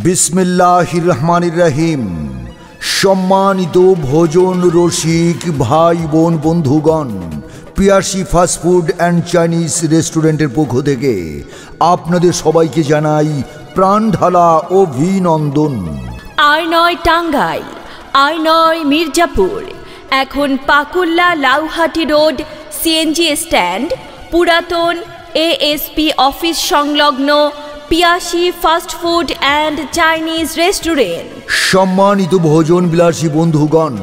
বিসমিল্লাহির রহমানির রহিম। সম্মানিত ভোজন রসিক ভাই বোন বন্ধুগণ, পিয়াসী ফাস্টফুড অ্যান্ড চাইনিজ রেস্টুরেন্টের পক্ষ থেকে আপনাদের সবাইকে জানাই প্রাণঢালা অভিনন্দন। আর9 টাঙ্গাইল, আর9 মির্জাপুর, এখন Pakulla Lauhati road CNG stand, পুরাতন এএসপি অফিস সংলগ্ন পিয়াসী ফাস্টফুড অ্যান্ড চাইনিজ রেস্টুরেন্ট। সম্মানিত ভোজন বিলাসী বন্ধুগণ,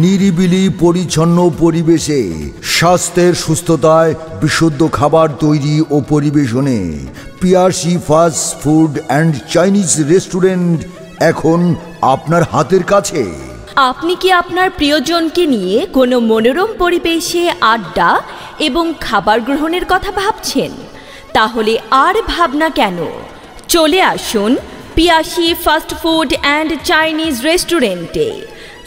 নিরিবিলি পরিচ্ছন্ন পরিবেশে স্বাস্থ্যের সুস্থতায় বিশুদ্ধ খাবার তৈরি ও পরিবেশনে পিয়াসী ফাস্টফুড অ্যান্ড চাইনিজ রেস্টুরেন্ট এখন আপনার হাতের কাছে। আপনি কি আপনার প্রিয়জনকে নিয়ে কোনো মনোরম পরিবেশে আড্ডা এবং খাবার গ্রহণের কথা ভাবছেন? তাহলে আর ভাবনা কেন, চলে আসুন পিয়াসী ফাস্টফুড অ্যান্ড চাইনিজ রেস্টুরেন্টে,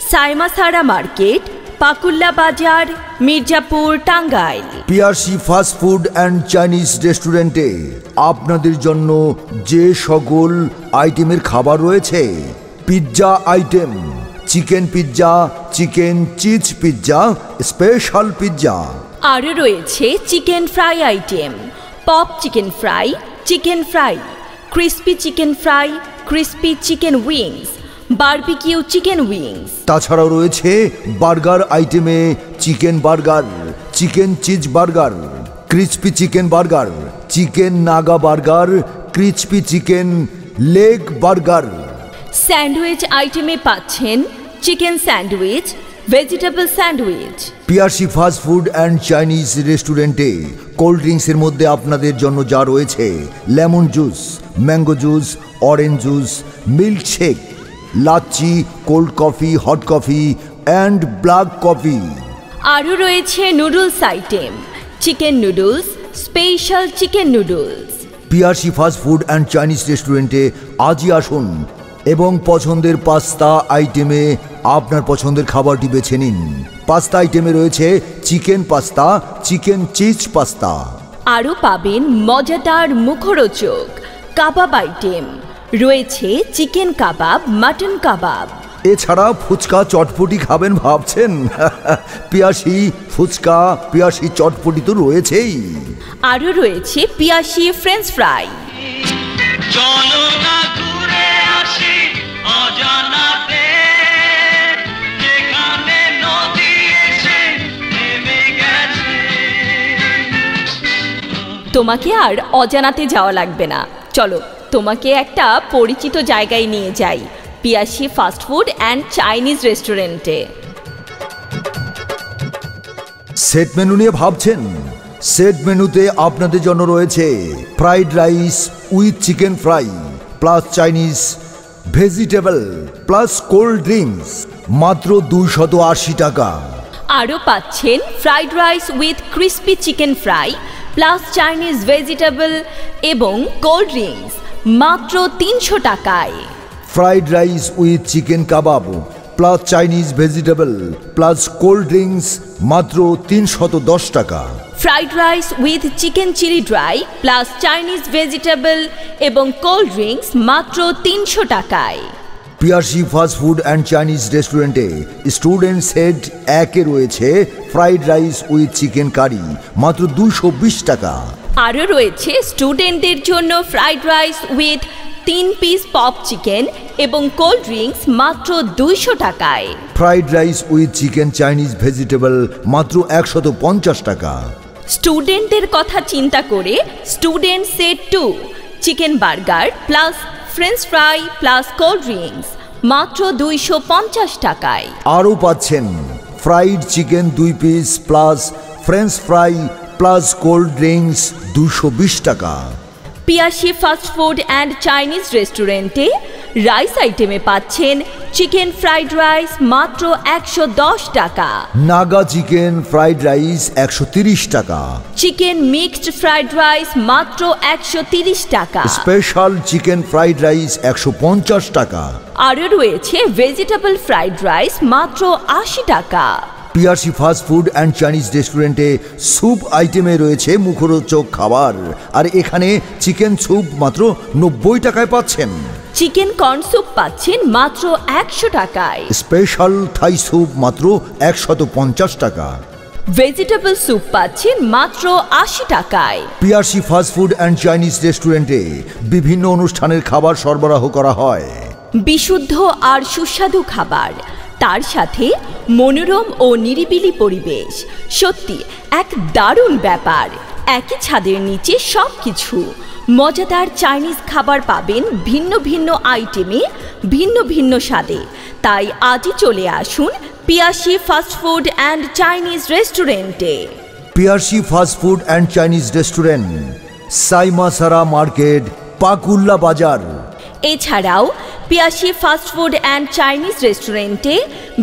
সাইমাসারা market, Pakulla Bazar, Mirzapur, Tangail. Piyasi fast food and Chinese রেস্টুরেন্টে আপনাদের জন্য যে সকল আইটেমের খাবার রয়েছে: pizza item, chicken pizza, chicken cheese pizza, special pizza. আরও রয়েছে chicken fry item, pop chicken fry, chicken fry, crispy chicken fry, crispy chicken wings, barbecue chicken wings. তাছাড়াও রয়েছে বার্গার আইটেমে chicken burger, chicken cheese burger, crispy chicken burger, chicken Naga burger, crispy chicken leg burger. Sandwich আইটেমে পাচ্ছেন chicken sandwich, vegetable sandwich. Piyasi fast food and Chinese রেস্টুরেন্টে cold ড্রিঙ্কসের মধ্যে আপনাদের জন্য যা রয়েছে: lemon juice, mango juice, orange juice, milkshake, lassi, cold coffee, hot coffee and black coffee. আরও রয়েছে noodles item, chicken noodles, special chicken noodles. Piyasi fast food and Chinese রেস্টুরেন্টে আজই আসুন এবং পছন্দের পাস্তা আইটেমে আপনার পছন্দের খাবারটি বেছে নিন। পাস্তা আইটেমে রয়েছে chicken pasta, chicken cheese pasta. আরও পাবেন মজাদার মুখরোচক কাবাব আইটেম, রয়েছে চিকেন কাবাব, মাটন কাবাব। এছাড়া ফুচকা চটপটি খাবেন ভাবছেন? পিয়াসী ফুচকা, পিয়াসী চটপটি তো রয়েছেই। আরও রয়েছে পিয়াসী ফ্রেঞ্চ ফ্রাই। তোমাকে আর অজানাতে যাওয়া লাগবে না, চলো তোমাকে একটা পরিচিত জায়গায় নিয়ে যাই, পিয়াসী ফাস্টফুড অ্যান্ড চাইনিজ রেস্টুরেন্টে। সেট মেনু নিয়ে ভাবছেন? সেট মেনুতে আপনাদের জন্য রয়েছে fried rice with chicken fry plus Chinese vegetable plus cold drinks, মাত্র 280 টাকা। আরও পাচ্ছেন fried rice with crispy chicken fry plus Chinese vegetable এবং কোল্ড ড্রিঙ্কস, মাত্র 300 টাকায়। Fried rice with chicken kebab plus Chinese vegetable plus cold drinks, মাত্র 310 টাকা। Fried rice with chicken chilli dry plus Chinese vegetable এবং cold drinks, মাত্র 300 টাকায়। Piyasi fast food and Chinese রেস্টুরেন্টে student set 1-এ রয়েছে fried rice with chicken curry, মাত্র 220 টাকা। আরও রয়েছে স্টুডেন্টদের জন্য fried rice with 3 piece pop chicken এবং কোল্ড ড্রিঙ্কস, মাত্র 200 টাকায়। Fried rice with chicken Chinese vegetable, মাত্র 150 টাকা। স্টুডেন্টদের কথা চিন্তা করে student set 2 chicken burger plus French fry plus cold drinks, মাত্র 250 টাকায়। আরও পাচ্ছেন fried chicken 2 piece plus French fry plus cold drinks, 220 টাকা। পিয়াসী ফাস্টফুড অ্যান্ড চাইনিজ রেস্টুরেন্টে রাইস আইটেমে পাচ্ছেন চিকেন ফ্রাইড রাইস, মাত্র 110 টাকা। নাগা চিকেন ফ্রাইড রাইস 130 টাকা। চিকেন মিক্সড ফ্রাইড রাইস, মাত্র 130 টাকা। স্পেশাল চিকেন ফ্রাইড রাইস 150 টাকা। আরও রয়েছে ভেজিটেবল ফ্রাইড রাইস, মাত্র 80 টাকা। পিয়াসী ফাস্টফুড অ্যান্ড চাইনিজ রেস্টুরেন্টে স্যুপ আইটেমে রয়েছে মুখরোচক খাবার, আর এখানে চিকেন স্যুপ মাত্র 90 টাকায় পাচ্ছেন। চিকেন কর্ন স্যুপ পাচ্ছেন মাত্র 100 টাকায়। স্পেশাল থাই স্যুপ মাত্র 150 টাকা। ভেজিটেবল স্যুপ পাচ্ছেন মাত্র 80 টাকায়। PRC fast food and Chinese রেস্টুরেন্টে বিভিন্ন অনুষ্ঠানের খাবার সরবরাহ করা হয়। বিশুদ্ধ আর সুস্বাদু খাবার, তার সাথে মনোরম ও নিরিবিলি পরিবেশ, সত্যি এক দারুণ ব্যাপার। একই ছাদের নিচে সব কিছু। মজাদার চাইনিজ খাবার পাবেন ভিন্ন ভিন্ন আইটেমে, ভিন্ন ভিন্ন স্বাদে। তাই আজই চলে আসুন Piyasi fast food and Chinese রেস্টুরেন্টে। PRC fast food and Chinese restaurant, Saimasara market, Pakulla Bazar. এছাড়াও Piyasi fast food and Chinese রেস্টুরেন্টে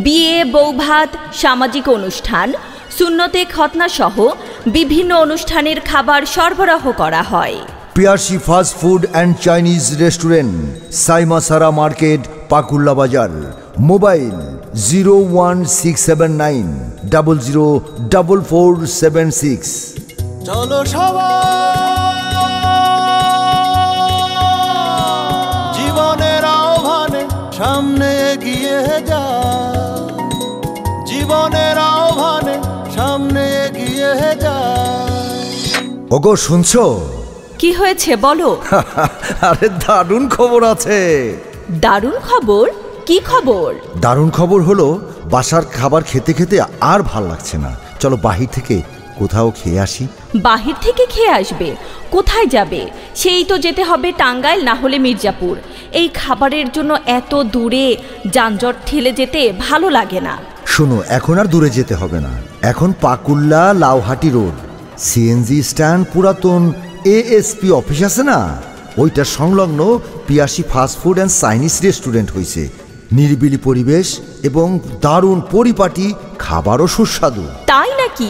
বিয়ে, বৌভাত, সামাজিক অনুষ্ঠান, সুন্নতে খতনা সহ বিভিন্ন অনুষ্ঠানের খাবার সরবরাহ করা হয়। PRC fast food and Chinese restaurant, Saimasara market, Pakulla Bazar. Mobile 01679 004476। চলো সবাই জীবনের আহ্বানে সামনে এগিয়ে যা, জীবনের আহ্বানে সামনে এগিয়ে যা। ওগো শুনছো? কি হয়েছে বলো? আরে দারুণ খবর আছে। দারুণ খবর? কি খবর? দারুণ খবর হলো বাসার খাবার খেতে খেতে আর ভাল লাগছে না। চলো বাহির থেকে কোথাও খেয়ে আসি। বাহির থেকে খেয়ে আসবে? কোথায় যাবে? সেই তো যেতে হবে টাঙ্গাইল, না হলে মির্জাপুর। এই খাবারের জন্য এত দূরে যানজট ঠেলে যেতে ভালো লাগে না। শোনো, এখন আর দূরে যেতে হবে না। এখন Pakulla Lauhati road, CNG stand, পুরাতন এএসপি অফিস আছে না, ওইটা সংলগ্ন Piyasi fast food and Chinese restaurant হয়েছে। নিরিবিলি পরিবেশ এবং দারুণ পরিপাটি, খাবারও সুস্বাদু। তাই নাকি?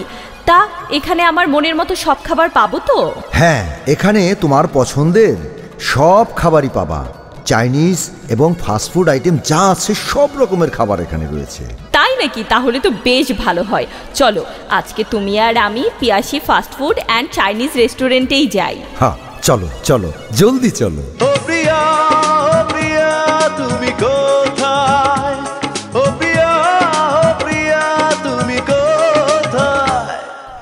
তা এখানে আমার মনের মতো সব খাবার পাবো তো? হ্যাঁ, এখানে তোমার পছন্দের সব খাবারই পাবা। চাইনিজ এবং ফাস্টফুড আইটেম যা আছে সব রকমের খাবার এখানে রয়েছে। তাই নাকি? তাহলে তো বেশ ভালো হয়। চলো আজকে তুমি আর আমি Piyasi fast food and Chinese রেস্টুরেন্টেই যাই। হ্যাঁ চলো চলো, জলদি চলো। ও প্রিয়া, ও প্রিয়া তুমি কোথায়? ও প্রিয়া, ও প্রিয়া তুমি কোথায়?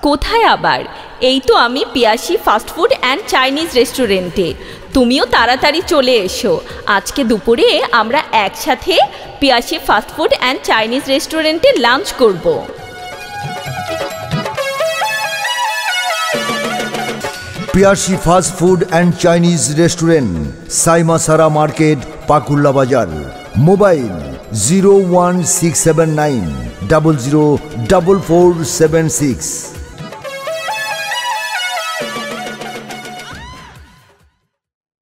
কোথায় আবার? এই তো আমি Piyasi fast food and Chinese রেস্টুরেন্টে। তুমিও তাড়াতাড়ি চলে এসো। আজকে দুপুরে আমরা একসাথে Piyasi fast food and Chinese রেস্টুরেন্টে লাঞ্চ করব। Piyasi fast food and Chinese restaurant, Saimasara market, Pakulla Bazar. Mobile 01679 004476।